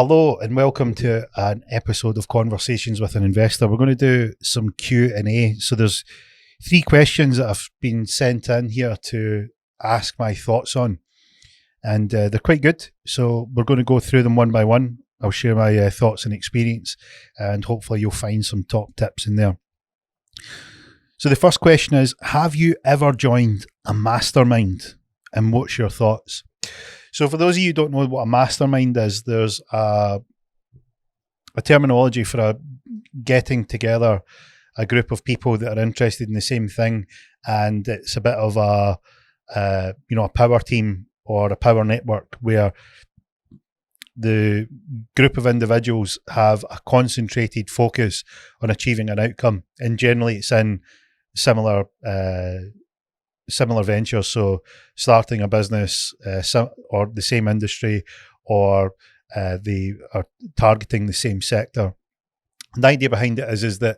Hello and welcome to an episode of Conversations with an Investor. We're going to do some Q&A. So there's three questions that have been sent in here to ask my thoughts on, and they're quite good. So we're going to go through them one by one. I'll share my thoughts and experience, and hopefully you'll find some top tips in there. So the first question is, have you ever joined a mastermind, and what's your thoughts? So for those of you who don't know what a mastermind is, there's a terminology for getting together a group of people that are interested in the same thing, and it's a bit of a power team or a power network where the group of individuals have a concentrated focus on achieving an outcome, and generally it's in similar ventures, so starting a business or the same industry, or they are targeting the same sector. And the idea behind it is that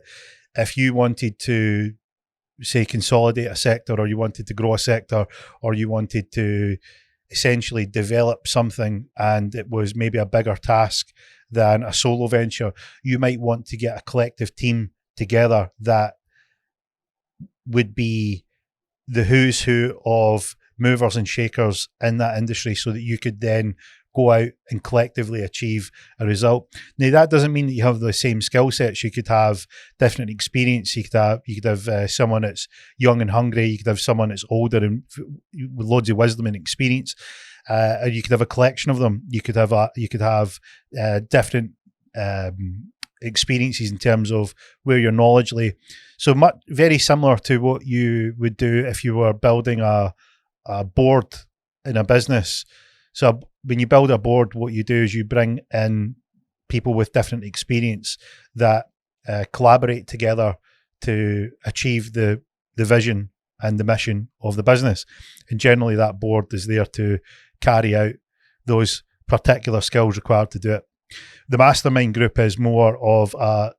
if you wanted to, say, consolidate a sector, or you wanted to grow a sector, or you wanted to essentially develop something and it was maybe a bigger task than a solo venture, you might want to get a collective team together that would be the who's who of movers and shakers in that industry, so that you could then go out and collectively achieve a result. Now, that doesn't mean that you have the same skill sets. You could have different experience. You could have someone that's young and hungry. You could have someone that's older and with loads of wisdom and experience. Or you could have a collection of them. You could have different experiences in terms of where your knowledge lay. So very similar to what you would do if you were building a board in a business. So when you build a board, what you do is you bring in people with different experience that collaborate together to achieve the vision and the mission of the business. And generally that board is there to carry out those particular skills required to do it. The mastermind group is more of a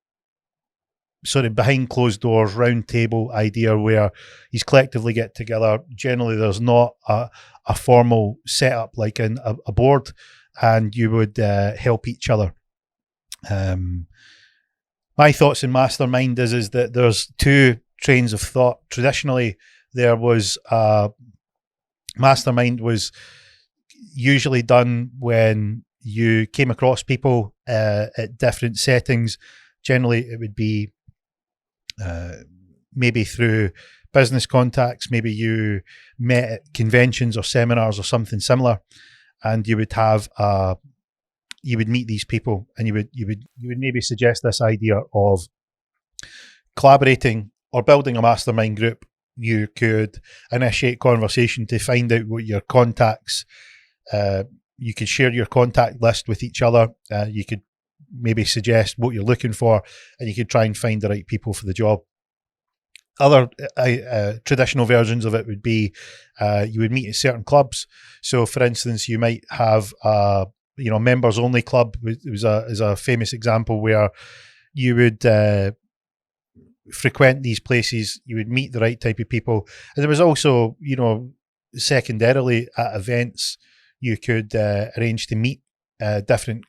sort of behind closed doors, round table idea where you collectively get together. Generally, there's not a formal setup like in a board, and you would help each other. My thoughts in mastermind is that there's two trains of thought. Traditionally, there was mastermind was usually done when you came across people at different settings. Generally, it would be maybe through business contacts. Maybe you met at conventions or seminars or something similar, and you would have you would meet these people, and you would maybe suggest this idea of collaborating or building a mastermind group. You could initiate conversation to find out what your contacts. You could share your contact list with each other. You could maybe suggest what you're looking for, and you could try and find the right people for the job. Other traditional versions of it would be you would meet at certain clubs. So, for instance, you might have members only club. Is a famous example where you would frequent these places. You would meet the right type of people, and there was also secondarily at events you could arrange to meet different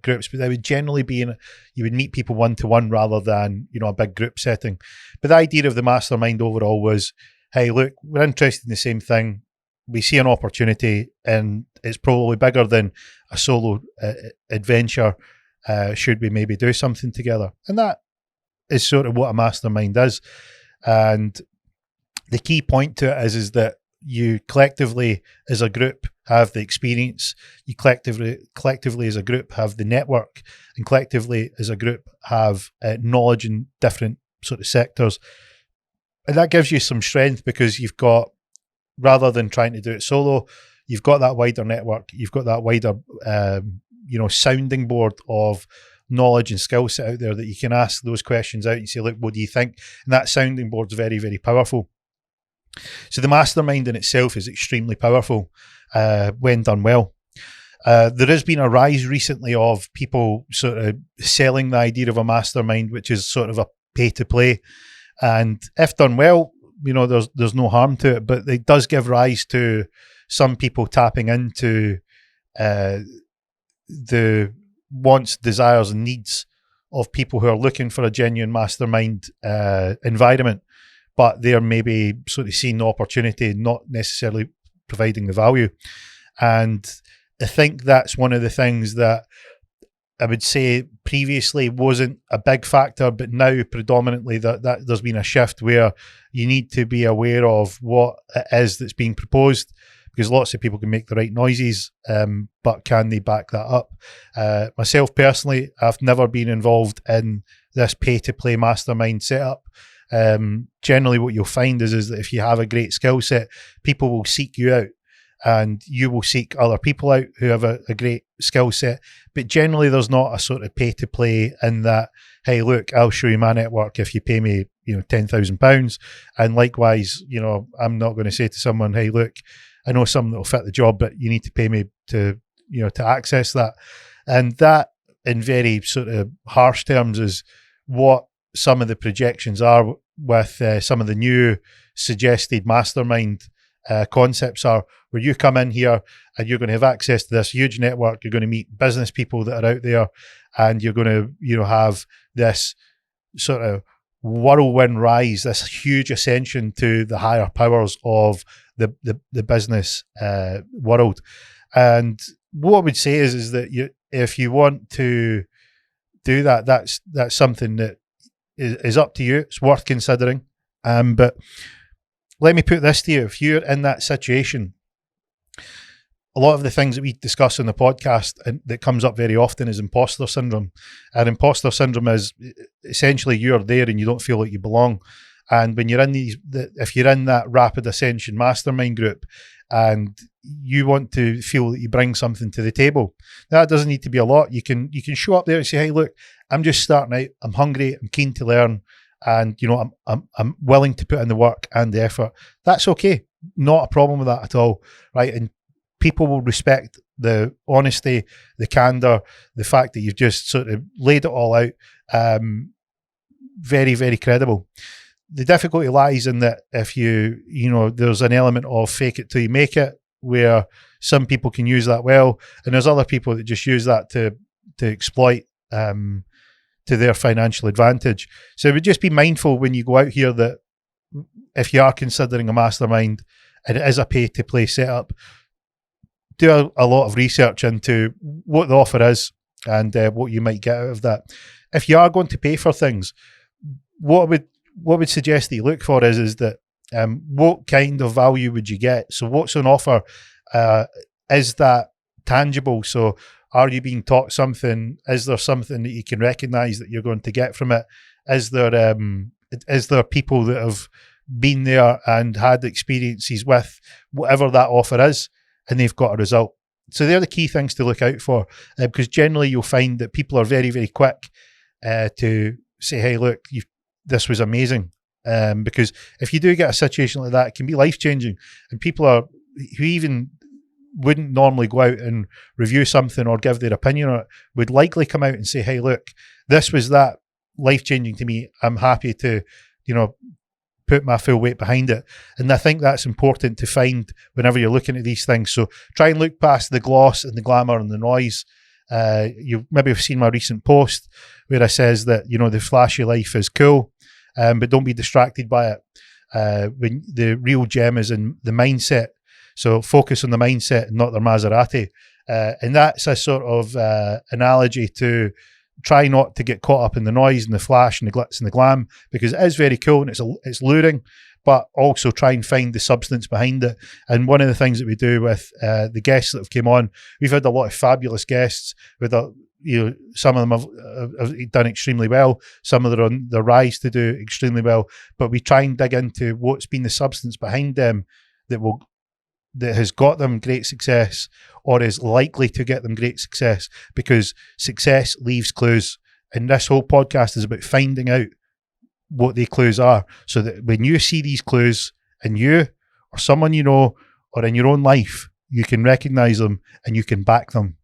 groups, but they would generally be you would meet people one-to-one rather than a big group setting. But the idea of the mastermind overall was, hey, look, we're interested in the same thing, we see an opportunity, and it's probably bigger than a solo adventure. Should we maybe do something together? And that is sort of what a mastermind is. And the key point to it is that you collectively as a group have the experience, you collectively as a group have the network, and collectively as a group have knowledge in different sort of sectors. And that gives you some strength, because you've got, rather than trying to do it solo, you've got that wider network, you've got that wider sounding board of knowledge and skill set out there that you can ask those questions out and say, look, what do you think? And that sounding board's very, very powerful. So the mastermind in itself is extremely powerful when done well. There has been a rise recently of people sort of selling the idea of a mastermind, which is sort of a pay to play. And if done well, there's no harm to it, but it does give rise to some people tapping into the wants, desires, and needs of people who are looking for a genuine mastermind environment, but they're maybe sort of seeing the opportunity, not necessarily providing the value. And I think that's one of the things that I would say previously wasn't a big factor, but now predominantly that there's been a shift where you need to be aware of what it is that's being proposed, because lots of people can make the right noises, but can they back that up? Myself personally, I've never been involved in this pay-to-play mastermind setup. Generally what you'll find is that if you have a great skill set, people will seek you out, and you will seek other people out who have a great skill set. But generally there's not a sort of pay to play in that, hey, look, I'll show you my network if you pay me, £10,000. And likewise, I'm not going to say to someone, hey, look, I know someone that will fit the job, but you need to pay me to access that. And that, in very sort of harsh terms, is what some of the projections are with some of the new suggested mastermind concepts are, where you come in here and you're going to have access to this huge network. You're going to meet business people that are out there, and you're going to have this sort of whirlwind rise, this huge ascension to the higher powers of the business world. And what I would say is that if you want to do that, that's something that is up to you. It's worth considering. But let me put this to you. If you're in that situation, a lot of the things that we discuss on the podcast and that comes up very often is imposter syndrome. And imposter syndrome is essentially you're there and you don't feel like you belong. And when you're in if you're in that rapid ascension mastermind group and you want to feel that you bring something to the table, that doesn't need to be a lot. You can show up there and say, hey, look, I'm just starting out. I'm hungry. I'm keen to learn. And, I'm willing to put in the work and the effort. That's okay. Not a problem with that at all. Right. And people will respect the honesty, the candor, the fact that you've just sort of laid it all out. Very, very credible. The difficulty lies in that if there's an element of fake it till you make it, where some people can use that well, and there's other people that just use that to exploit to their financial advantage. So would just be mindful when you go out here that if you are considering a mastermind and it is a pay-to-play setup, do a lot of research into what the offer is and what you might get out of that. If you are going to pay for things, what would suggest that you look for is that what kind of value would you get? So what's on offer? Is that tangible? So are you being taught something? Is there something that you can recognize that you're going to get from it? Is there people that have been there and had experiences with whatever that offer is, and they've got a result? So they're the key things to look out for, because generally you'll find that people are very, very quick to say, hey, look, this was amazing. Because if you do get a situation like that, it can be life-changing. And people who even wouldn't normally go out and review something or give their opinion on it would likely come out and say, hey, look, this was that life-changing to me. I'm happy to, put my full weight behind it. And I think that's important to find whenever you're looking at these things. So try and look past the gloss and the glamour and the noise. You maybe have seen my recent post where I says that, the flashy life is cool, but don't be distracted by it. When the real gem is in the mindset. So focus on the mindset and not their Maserati. And that's a sort of analogy to try not to get caught up in the noise and the flash and the glitz and the glam, because it is very cool and it's luring, but also try and find the substance behind it. And one of the things that we do with the guests that have come on, we've had a lot of fabulous guests with some of them have done extremely well. Some of them are on the rise to do extremely well, but we try and dig into what's been the substance behind them that has got them great success or is likely to get them great success, because success leaves clues. And this whole podcast is about finding out what the clues are, so that when you see these clues in you or someone you know or in your own life, you can recognize them and you can back them.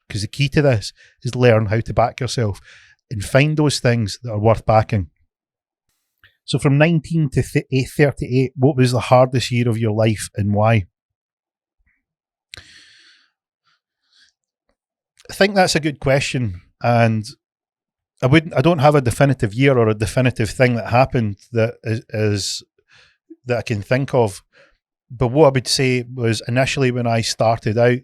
Because the key to this is learn how to back yourself and find those things that are worth backing. So from 19 to 38, what was the hardest year of your life and why? I think that's a good question, and I don't have a definitive year or a definitive thing that happened that is that I can think of. But what I would say was initially when I started out,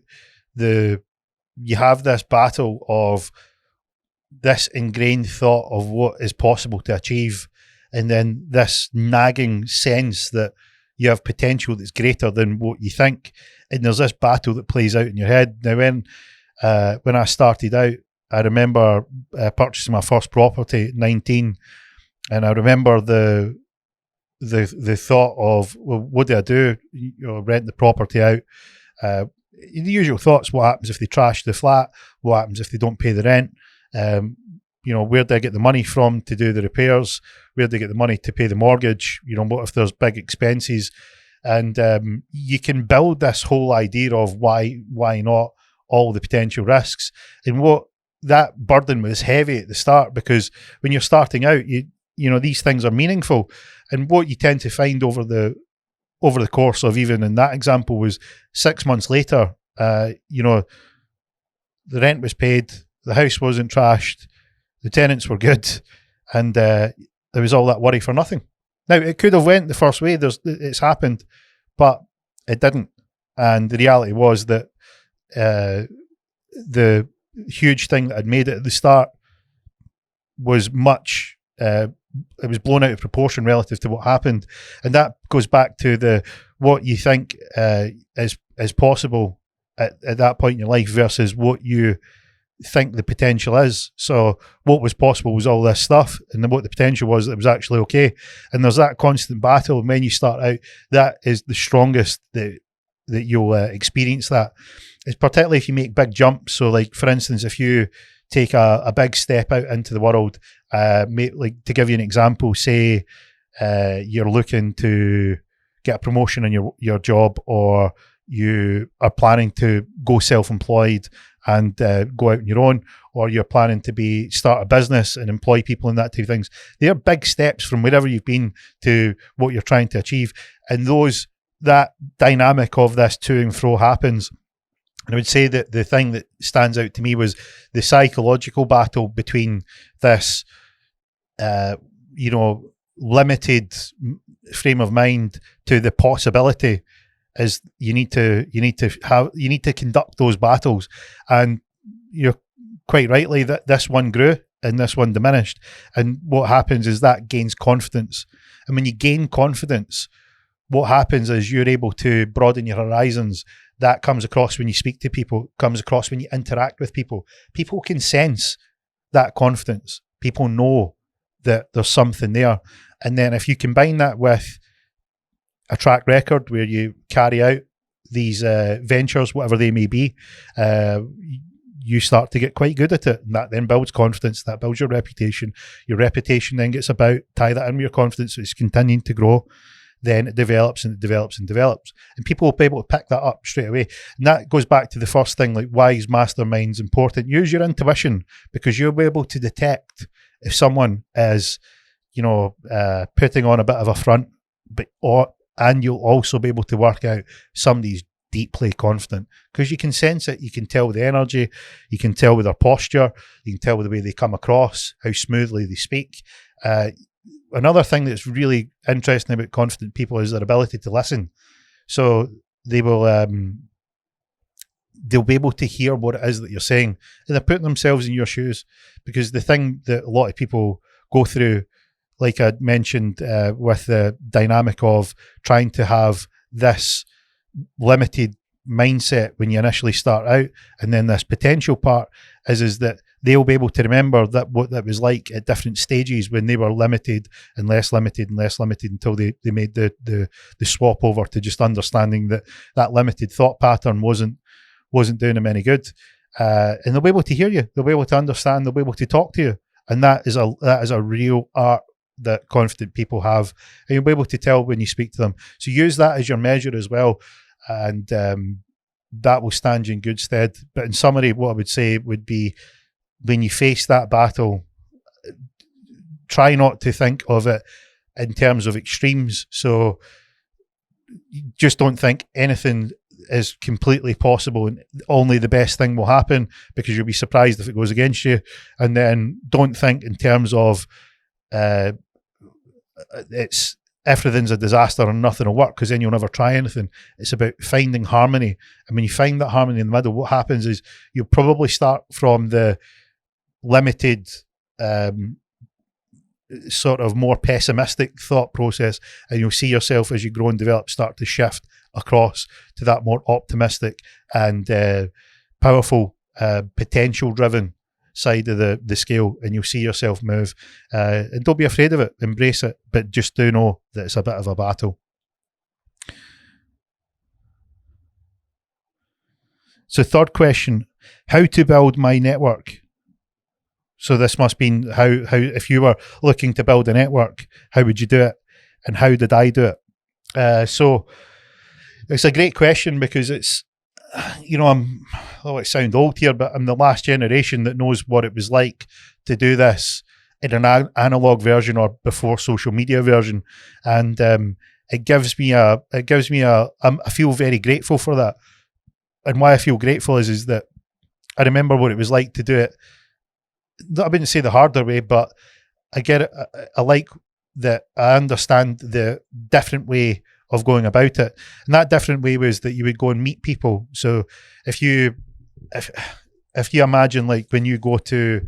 you have this battle of this ingrained thought of what is possible to achieve, and then this nagging sense that you have potential that's greater than what you think, and there's this battle that plays out in your head. Now, when I started out, I remember purchasing my first property at 19, and I remember the thought of, well, what do I do? Rent the property out. The usual thoughts: what happens if they trash the flat? What happens if they don't pay the rent? Where do I get the money from to do the repairs? Where do I get the money to pay the mortgage? What if there's big expenses? And you can build this whole idea of why not, all the potential risks. And what that burden was heavy at the start, because when you're starting out, these things are meaningful. And what you tend to find over the course of, even in that example, was 6 months later, the rent was paid, the house wasn't trashed, the tenants were good, and there was all that worry for nothing. Now, it could have went the first way. It's happened, but it didn't. And the reality was that the huge thing that I'd made it at the start was much. It was blown out of proportion relative to what happened, and that goes back to what you think is possible at that point in your life versus what you think the potential is. So what was possible was all this stuff, and then what the potential was, that it was actually okay. And there's that constant battle. And when you start out, that is the strongest that you'll experience. That is particularly if you make big jumps. So, like, for instance, if you take a big step out into the world, like, to give you an example, say you're looking to get a promotion in your job, or you are planning to go self-employed and go out on your own, or you're planning to start a business and employ people and that type of things. They're big steps from wherever you've been to what you're trying to achieve. And that dynamic of this to and fro happens. And I would say that the thing that stands out to me was the psychological battle between this, limited frame of mind to the possibility. Is you need to conduct those battles. And you're quite rightly that this one grew and this one diminished. And what happens is that gains confidence. And when you gain confidence, what happens is you're able to broaden your horizons. That comes across when you speak to people, comes across when you interact with people. People can sense that confidence. People know that there's something there. And then if you combine that with a track record where you carry out these ventures, whatever they may be, you start to get quite good at it. And that then builds confidence, that builds your reputation. Your reputation then gets about, tie that in with your confidence, so it's continuing to grow. Then it develops and it develops and develops. And people will be able to pick that up straight away. And that goes back to the first thing, like, why is masterminds important? Use your intuition, because you'll be able to detect if someone is, putting on a bit of a front, and you'll also be able to work out somebody's deeply confident, because you can sense it. You can tell with the energy, you can tell with their posture, you can tell with the way they come across, how smoothly they speak. Another thing that's really interesting about confident people is their ability to listen. So they'll be able to hear what it is that you're saying, and they're putting themselves in your shoes. Because the thing that a lot of people go through, like I mentioned, with the dynamic of trying to have this limited mindset when you initially start out, and then this potential part is that they'll be able to remember that what that was like at different stages when they were limited and less limited and less limited, until they made the swap over to just understanding that limited thought pattern wasn't doing them any good. And they'll be able to hear you, they'll be able to understand, they'll be able to talk to you. And that is a real art that confident people have, and you'll be able to tell when you speak to them. So use that as your measure as well, and that will stand you in good stead. But in summary, what I would say would be, when you face that battle, try not to think of it in terms of extremes. So just don't think anything is completely possible, and only the best thing will happen, because you'll be surprised if it goes against you. And then don't think in terms of it's everything's a disaster and nothing will work, because then you'll never try anything. It's about finding harmony, and when you find that harmony in the middle, what happens is you'll probably start from the limited sort of more pessimistic thought process, and you'll see yourself as you grow and develop start to shift across to that more optimistic and powerful, potential driven side of the scale, and you'll see yourself move. And don't be afraid of it, embrace it, but just do know that it's a bit of a battle. So third question, how to build my network. So this must mean how if you were looking to build a network, how would you do it, and how did I do it? So it's a great question, because it's, it sound old here, but I'm the last generation that knows what it was like to do this in an analog version or before social media version, and I feel very grateful for that. And why I feel grateful is that I remember what it was like to do it. I wouldn't say the harder way, but I get it. I like that. I understand the different way of going about it, and that different way was that you would go and meet people. So if you imagine, like, when you go to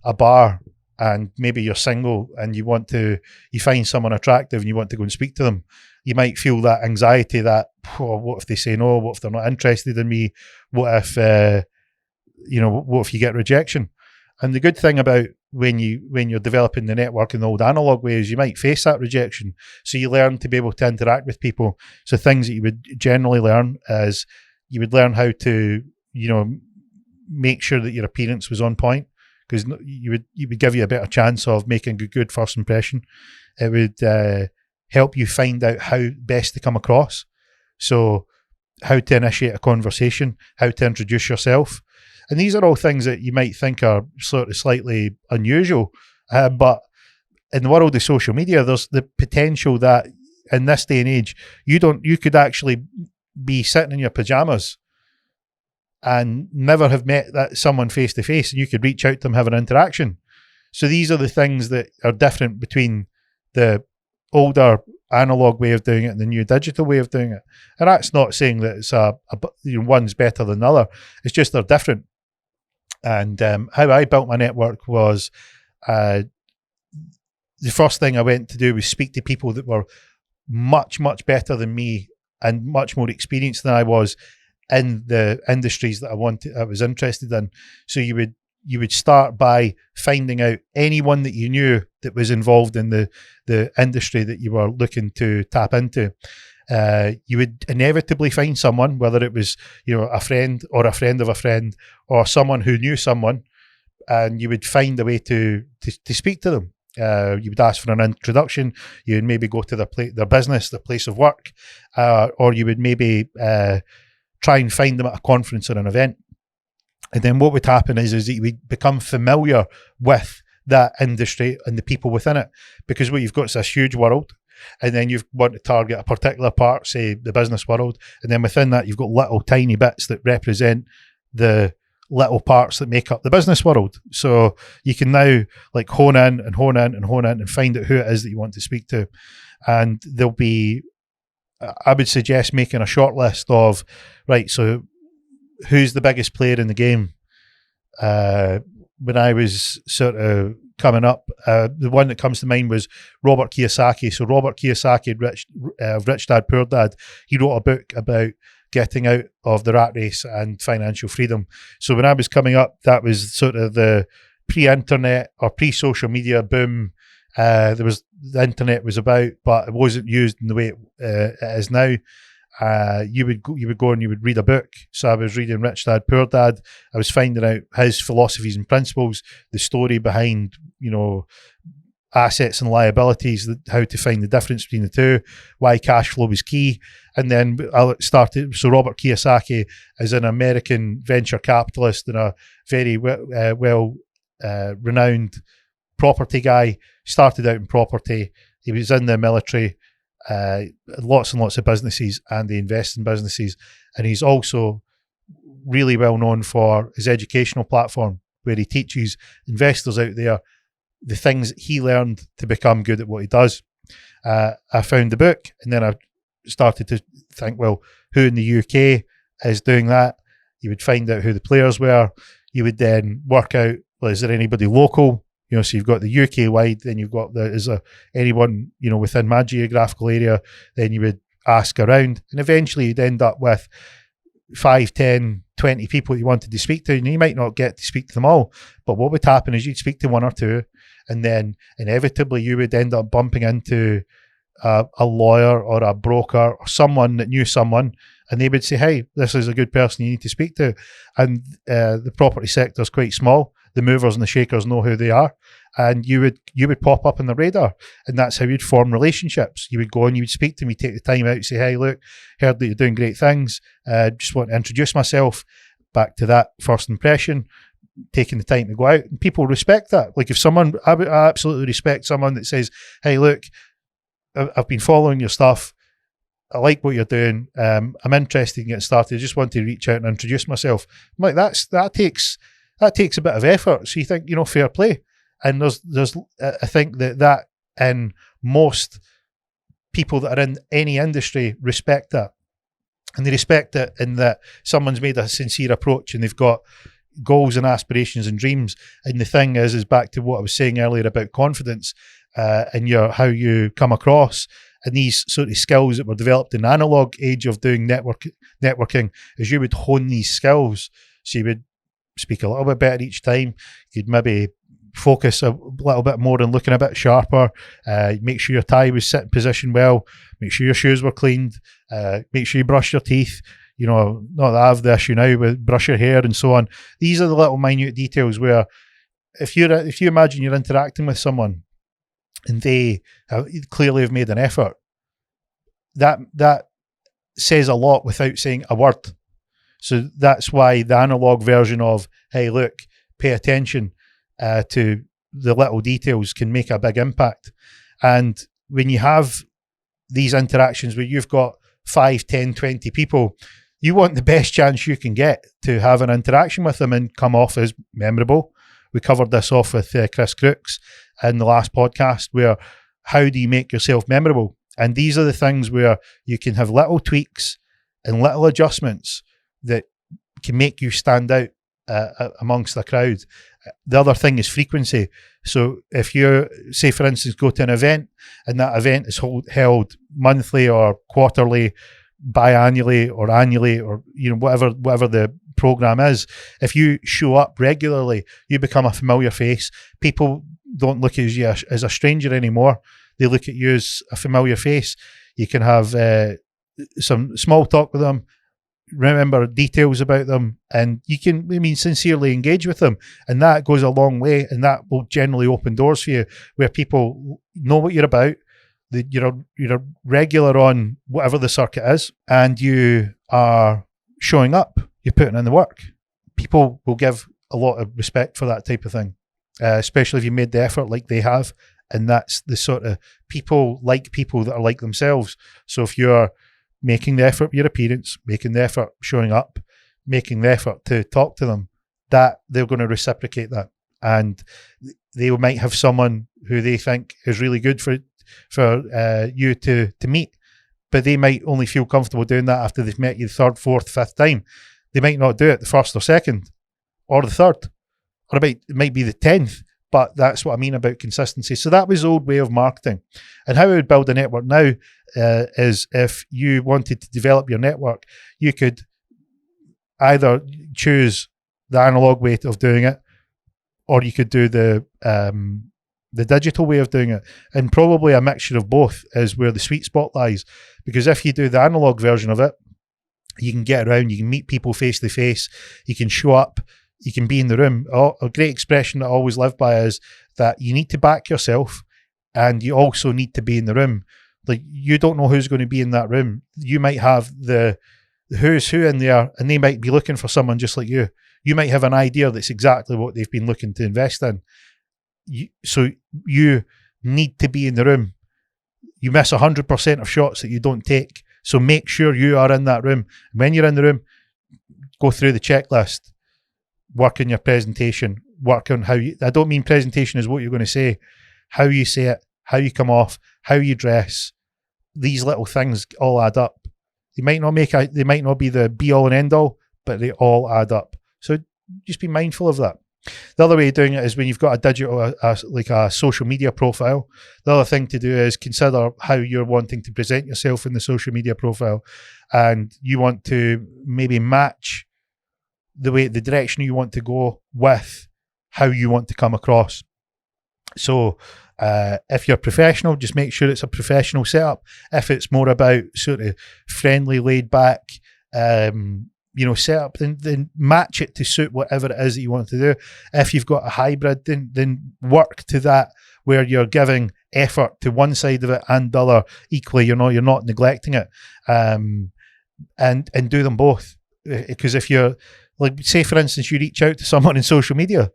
a bar and maybe you're single and you find someone attractive and you want to go and speak to them, you might feel that anxiety that, what if they say no? What if they're not interested in me? What if what if you get rejection? And the good thing about when you're developing the network in the old analog way is you might face that rejection. So you learn to be able to interact with people. So things that you would generally learn is you would learn how to, make sure that your appearance was on point, because you would give you a better chance of making a good first impression. It would help you find out how best to come across. So how to initiate a conversation, how to introduce yourself. And these are all things that you might think are sort of slightly unusual, but in the world of social media, there's the potential that in this day and age, you could actually be sitting in your pajamas and never have met someone face to face, and you could reach out to them, have an interaction. So these are the things that are different between the older analog way of doing it and the new digital way of doing it. And that's not saying that it's one's better than the other. It's just they're different. And how I built my network was the first thing I went to do was speak to people that were much, much better than me and much more experienced than I was in the industries that I was interested in. So you would start by finding out anyone that you knew that was involved in the industry that you were looking to tap into. You would inevitably find someone, whether it was a friend or a friend of a friend or someone who knew someone, and you would find a way to speak to them. You would ask for an introduction. You would maybe go to their business, their place of work, or you would maybe try and find them at a conference or an event. And then what would happen is that you would become familiar with that industry and the people within it, because what you've got is this huge world, and then you want to target a particular part, say the business world, and then within that you've got little tiny bits that represent the little parts that make up the business world. So you can now like hone in and find out who it is that you want to speak to. And there'll be, I would suggest making a short list of, right, so who's the biggest player in the game? When I was sort of coming up, the one that comes to mind was Robert Kiyosaki. So Robert Kiyosaki, Rich Dad, Poor Dad, he wrote a book about getting out of the rat race and financial freedom. So when I was coming up, that was sort of the pre-internet or pre-social media boom. The internet was about, but it wasn't used in the way it is now. You would go and you would read a book. So I was reading Rich Dad, Poor Dad. I was finding out his philosophies and principles, the story behind, assets and liabilities, how to find the difference between the two, why cash flow was key. And then I started, so Robert Kiyosaki is an American venture capitalist and a very well renowned property guy. Started out in property. He was in the military, lots and lots of businesses, and they invest in businesses. And he's also really well known for his educational platform, where he teaches investors out there the things he learned to become good at what he does. I found the book, and then I started to think, well, who in the UK is doing that? You would find out who the players were. You would then work out, well, is there anybody local? You know, so you've got the UK wide, then you've got is there anyone, you know, within my geographical area? Then you would ask around, and eventually you'd end up with 5, 10, 20 people you wanted to speak to, and you might not get to speak to them all. But what would happen is you'd speak to one or two, and then inevitably you would end up bumping into a lawyer or a broker or someone that knew someone, and they would say, hey, this is a good person you need to speak to. And the property sector is quite small. The movers and the shakers know who they are, and you would pop up on the radar, and that's how you'd form relationships. You would go and you would speak to me, take the time out, say, hey, look, heard that you're doing great things, just want to introduce myself. Back to that first impression, taking the time to go out, and people respect that. Like, if someone, I absolutely respect someone that says, hey, look, I've been following your stuff, I like what you're doing, I'm interested in getting started, I just want to reach out and introduce myself. I'm like, that takes a bit of effort. So you think, you know, fair play. And there's I think that in most people that are in any industry respect that. And they respect it in that someone's made a sincere approach and they've got goals and aspirations and dreams. And the thing is back to what I was saying earlier about confidence, and how you come across, and these sort of skills that were developed in the analog age of doing networking, is you would hone these skills. So you would speak a little bit better each time. You'd maybe focus a little bit more on looking a bit sharper, make sure your tie was sitting positioned well, make sure your shoes were cleaned, make sure you brush your teeth. You know, not that I have the issue now with brush your hair and so on. These are the little minute details where if you imagine you're interacting with someone and they clearly have made an effort, that says a lot without saying a word. So that's why the analog version of, hey, look, pay attention to the little details can make a big impact. And when you have these interactions where you've got 5, 10, 20 people, you want the best chance you can get to have an interaction with them and come off as memorable. We covered this off with Chris Crooks in the last podcast, where how do you make yourself memorable? And these are the things where you can have little tweaks and little adjustments that can make you stand out amongst the crowd. The other thing is frequency. So if you, say for instance, go to an event and that event is held monthly or quarterly, biannually or annually, or you know, whatever the program is, if you show up regularly, you become a familiar face. People don't look at you as a stranger anymore. They look at you as a familiar face. You can have some small talk with them, remember details about them, and you can, sincerely engage with them, and that goes a long way, and that will generally open doors for you where people know what you're about, that you're regular on whatever the circuit is, and you are showing up, you're putting in the work. People will give a lot of respect for that type of thing, especially if you made the effort like they have. And that's the sort of people that are like themselves. So if you're making the effort for your appearance, making the effort showing up, making the effort to talk to them, that they're going to reciprocate that. And they might have someone who they think is really good for you to meet, but they might only feel comfortable doing that after they've met you the third, fourth, fifth time. They might not do it the first or second or the third, or it might be the 10th. But that's what I mean about consistency. So that was the old way of marketing. And how I would build a network now is, if you wanted to develop your network, you could either choose the analog way of doing it, or you could do the digital way of doing it. And probably a mixture of both is where the sweet spot lies. Because if you do the analog version of it, you can get around, you can meet people face to face, you can show up, you can be in the room. A great expression that I always live by is that you need to back yourself, and you also need to be in the room. Like, you don't know who's going to be in that room. You might have the who's who in there, and they might be looking for someone just like you. You might have an idea that's exactly what they've been looking to invest in. So you need to be in the room. You miss 100% of shots that you don't take. So make sure you are in that room. When you're in the room, go through the checklist, work on your presentation, work on how you, I don't mean presentation is what you're going to say, how you say it, how you come off, how you dress. These little things all add up. They might not be the be all and end all, but they all add up. So just be mindful of that. The other way of doing it is when you've got a digital, like a social media profile. The other thing to do is consider how you're wanting to present yourself in the social media profile, and you want to maybe match the direction you want to go with how you want to come across. So if you're professional, just make sure it's a professional setup. If it's more about sort of friendly, laid back, setup, then match it to suit whatever it is that you want to do. If you've got a hybrid, then work to that, where you're giving effort to one side of it and the other equally. You're not neglecting it, and do them both. Because if you're, like, say for instance, you reach out to someone in social media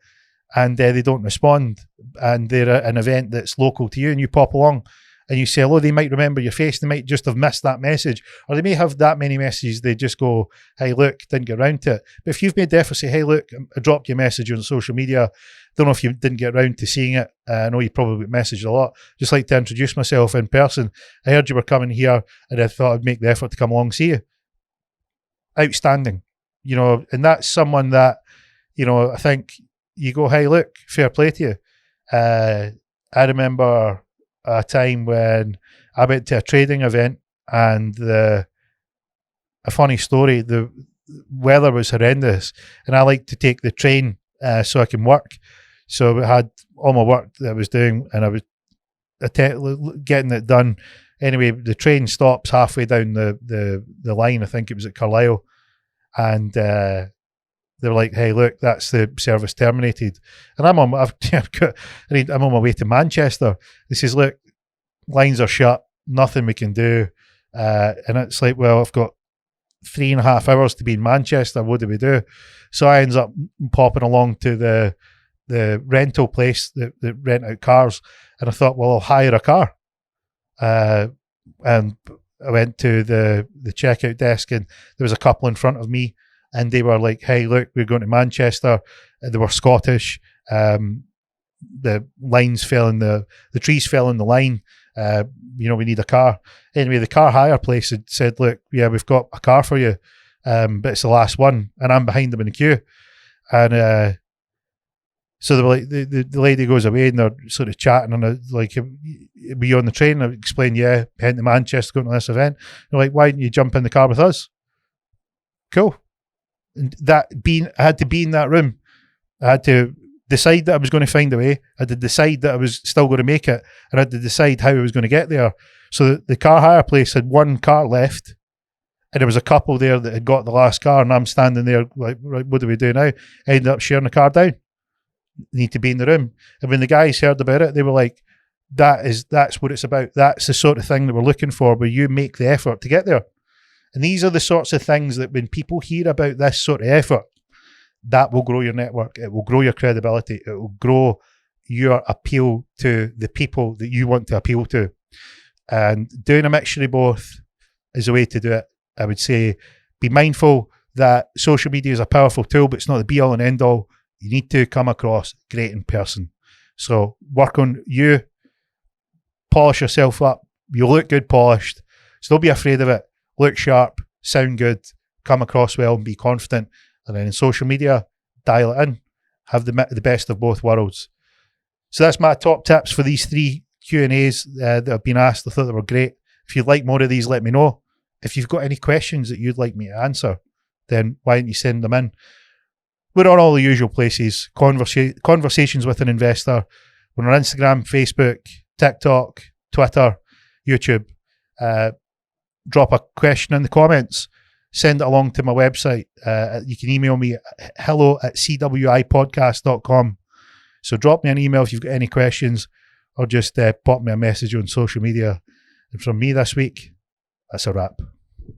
and they don't respond, and they're at an event that's local to you, and you pop along and you say hello, they might remember your face, they might just have missed that message, or they may have that many messages, they just go, hey, look, didn't get around to it. But if you've made the effort, say, hey, look, I dropped you a message on social media, don't know if you didn't get around to seeing it, I know you probably messaged a lot, just like to introduce myself in person, I heard you were coming here and I thought I'd make the effort to come along and see you. Outstanding. And that's someone that, I think you go, hey, look, fair play to you. I remember a time when I went to a trading event, and a funny story, the weather was horrendous, and I like to take the train so I can work. So I had all my work that I was doing, and I was getting it done. Anyway, the train stops halfway down the line. I think it was at Carlisle, and they were like, hey, look, that's the service terminated. And I'm on my way to Manchester. He says, look, lines are shut, nothing we can do. And it's like, well, I've got 3.5 hours to be in Manchester. What do we do? So I ends up popping along to the rental place that rent out cars. And I thought, well, I'll hire a car. And I went to the checkout desk, and there was a couple in front of me. And they were like, hey, look, we're going to Manchester. They were Scottish. The lines fell in the trees fell in the line. We need a car. Anyway, the car hire place had said, look, yeah, we've got a car for you, but it's the last one. And I'm behind them in the queue. And so they were like, the lady goes away, and they're sort of chatting, and I like, were you on the train? I explained, yeah, heading to Manchester, going to this event. They're like, why didn't you jump in the car with us? Cool. And I had to be in that room. I had to decide that I was going to find a way. I had to decide that I was still going to make it, and I had to decide how I was going to get there. So the car hire place had one car left, and there was a couple there that had got the last car, and I'm standing there like, right, what do we do now? I ended up sharing the car down. Need to be in the room. And when the guys heard about it, they were like, that's what it's about. That's the sort of thing that we're looking for, where you make the effort to get there. And these are the sorts of things that when people hear about this sort of effort, that will grow your network. It will grow your credibility. It will grow your appeal to the people that you want to appeal to. And doing a mixture of both is a way to do it. I would say be mindful that social media is a powerful tool, but it's not the be all and end all. You need to come across great in person. So work on you, polish yourself up. You'll look good polished. So don't be afraid of it. Look sharp, sound good, come across well, and be confident. And then in social media, dial it in. Have the best of both worlds. So that's my top tips for these 3 Q&As that have been asked. I thought they were great. If you'd like more of these, let me know. If you've got any questions that you'd like me to answer, then why don't you send them in? We're on all the usual places. Conversations with an Investor. We're on Instagram, Facebook, TikTok, Twitter, YouTube. Drop a question in the comments. Send it along to my website. You can email me at hello@cwipodcast.com. So drop me an email if you've got any questions, or just pop me a message on social media. And from me this week, that's a wrap.